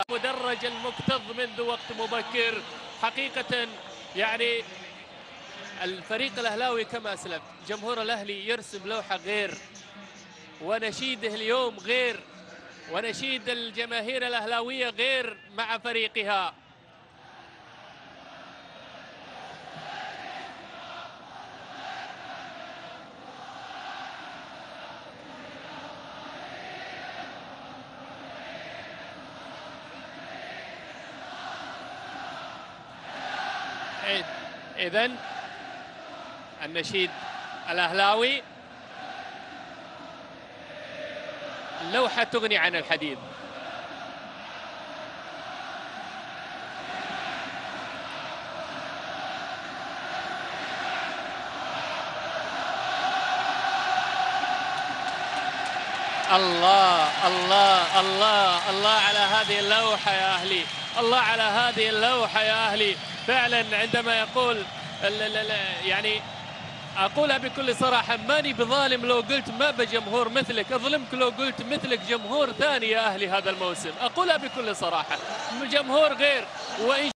مدرج المكتظ منذ وقت مبكر حقيقة. يعني الفريق الأهلاوي كما أسلفت، جمهور الأهلي يرسم لوحة غير، ونشيده اليوم غير، ونشيد الجماهير الأهلاوية غير مع فريقها. إذن النشيد الأهلاوي لوحة تغني عن الحديث. الله الله الله الله على هذه اللوحة يا أهلي، الله على هذه اللوحة يا أهلي. فعلا عندما يقول يعني أقولها بكل صراحة، ماني بظالم لو قلت ما بجمهور مثلك، أظلمك لو قلت مثلك جمهور ثاني يا أهلي هذا الموسم. أقولها بكل صراحة، جمهور غير. وإن